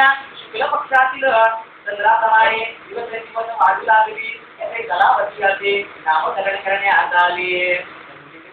या शुक्ल पक्षातील चंद्राप्रमाणे दिवस वाढू लागली. त्याचे कलावती असे नामकरण करण्यात आले.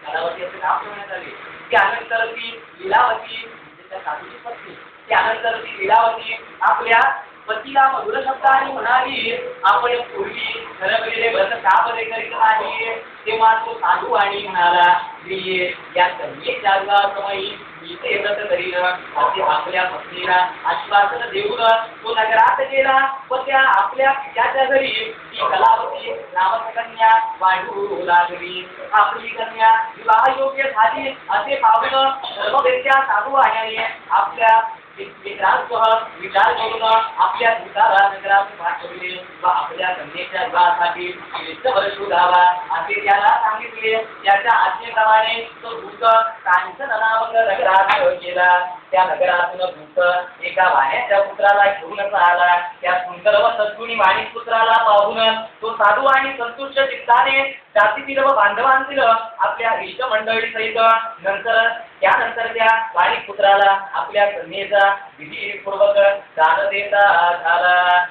कलावती असे नाव ठेवण्यात आले. त्यानंतर ती लीलावती त्या साधूची पत्नी, त्यानंतर ती लीलावती आपल्या पतीला मधुर शब्दाने म्हणाली, आपण पूर्वी ठरवलेले व्रत का बरे करीत नाही. तेव्हा तो साधू आणि म्हणाला, स्त्रिये या कन्येच्या विवाहासमयी मी ते व्रत करीन असे आपल्या पत्नीला आश्वासन देऊन तो नगरात गेला व त्या आपल्या पित्याच्या घरी ती कलावती नामक कन्या वाढू लागली. आपली कन्या विवाह योग्य झाली असे पाहून सर्ववेत्या साधू आल्याने आपल्या मित्रांसह विचार करून आपल्या दूताला नगरात पाठवले व आपल्या कन्येच्या विवाहासाठी विष्णुवर शोधावा असे त्याला सांगितले. त्याच्या आज्ञेप्रमाणे तो दूत कांचन नामक नगरात गेला. त्या नगरातून दूत एका वाण्याच्या पुत्राला घेऊन आला. त्या सुंदर व सद्गुणी वाणी पुत्राला पाहून तो साधू आणि संतुष्ट चित्ताने जातीतील व बांधवांतील आपल्या इष्ट मंडळी सहित त्यानंतर त्या वाणी पुत्राला आपल्या कन्येचा विधीपूर्वक दान देता झाला.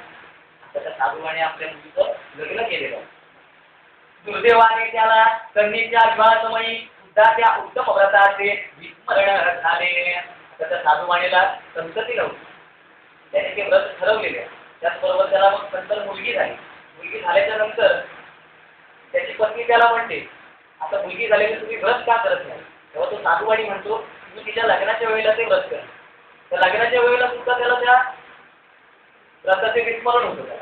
त्या साधूने आपल्या मुलीचं लग्न केलेलं. दुर्दैवाने त्याला कन्येच्या विवाहासमयी सुद्धा त्या उत्तम व्रताचे विस्मरण झाले. त्या साधूवाणीला संतती नव्हती. त्याने ते व्रत ठरवलेले. त्याचबरोबर त्याला मग नंतर मुलगी झाली. मुलगी झाल्याच्या नंतर त्याची पत्नी त्याला म्हणते, आता मुलगी झालेली तुम्ही व्रत का करत नाही. तेव्हा तो साधूवाणी म्हणतो, तुम्ही तिच्या लग्नाच्या वेळेला ते व्रत कर. त्या लग्नाच्या वेळेला सुद्धा त्याला त्या व्रताचे विस्मरण होतं.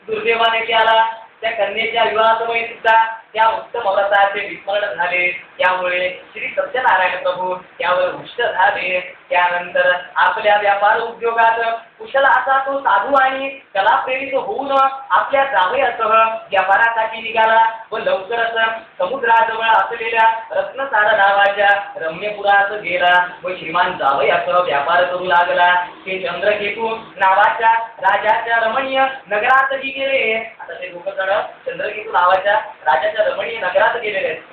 दुर्दैवाने त्याला त्या कन्येच्या विवाहासमयी सुद्धा त्या उत्तम व्रताचे विस्मरण झाले. त्यामुळे श्री सत्यनारायण प्रभू त्यावर रुष्ट झाले. त्यानंतर आपल्या व्यापार उद्योगात कुशल असा तो साधू आणि कलाप्रेरित होऊन आपल्या जावयासह व्यापारासाठी निघाला व लवकरच समुद्राजवळ असलेल्या रत्नसार नावाच्या रम्यपुरात गेला व श्रीमान जावयासह व्यापार करू लागला. ते चंद्रकेतू नावाच्या राजाच्या रमणीय नगरातही गेले. आता ते लोकजण चंद्रकेतू नावाच्या राजाच्या रमणीय नगरात गेलेले आहेत.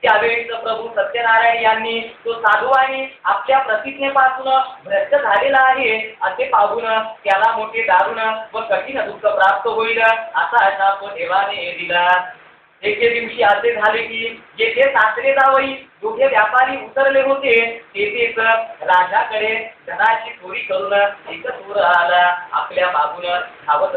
त्यावेळीच प्रभू सत्यनारायण यांनी तो साधू आणि आपल्या प्रतिज्ञेपासून भ्रष्ट झालेला आहे असे पाहून त्याला मोठे दारुण व कठीण दुःख प्राप्त होईल असा शाप देवाने दिला. एके दिवशी असे झाले की जेथे सासरे जावई दोघे व्यापारी उतरले होते तेथेच राजाकडे धनाची चोरी करून एक चोर आला. आपल्या मागून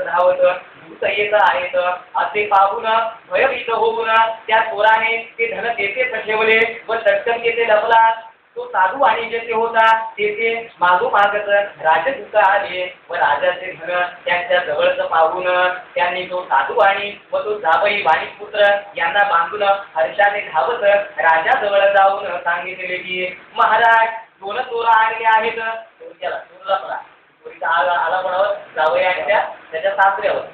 धावत दूत येत आहेत असे पाहून भयभीत होऊन त्या चोराने ते धन तेथेच ठेवले व चटकन तेथे लपला. तो साधू आणि जेथे होता तेथे मागोमागच राजदूत आले व राजाचे धन त्यांच्या जवळच पाहून त्यांनी तो साधू आणि व तो जावई वाणिजपुत्र यांना बांधून हर्षाने धावत राजाजवळ जाऊन सांगितले की महाराज, 2 चोर आणले आहेत. चोरीचा आला कोणावर? जावई आणि त्याच्या सासऱ्यावर.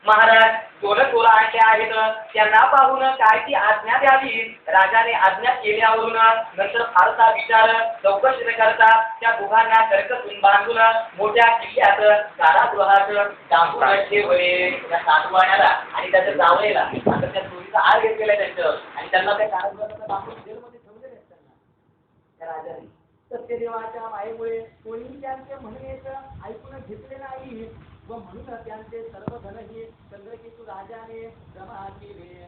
महाराज, 2 चोर आणले आहेत. त्यांना पाहून काय ती आज्ञा द्यावी. राजाने आज्ञा केल्यावरून नंतर फारसा विचार चौकशी करता त्या दोघांना कर्कसून बांधून मोठ्या किल्ल्यात कारागृहात डांबून ठेवले. त्या साधूवाण्याला आणि त्याच्या जावयाला आता त्या चोरीचा आळ घेतलेला आहे त्यांच्यावर आणि त्यांना त्या कारागृहात डांबून जेलमध्ये ठेवलेले आहेत. त्यांना त्या राजाने सत्यदेवाच्या मायेमुळे कोणीही त्यांचे म्हणणेच ऐकून घेतले नाही व म्हणून त्यांचे सर्व धनही चंद्रकेतू राजाने जमा केले.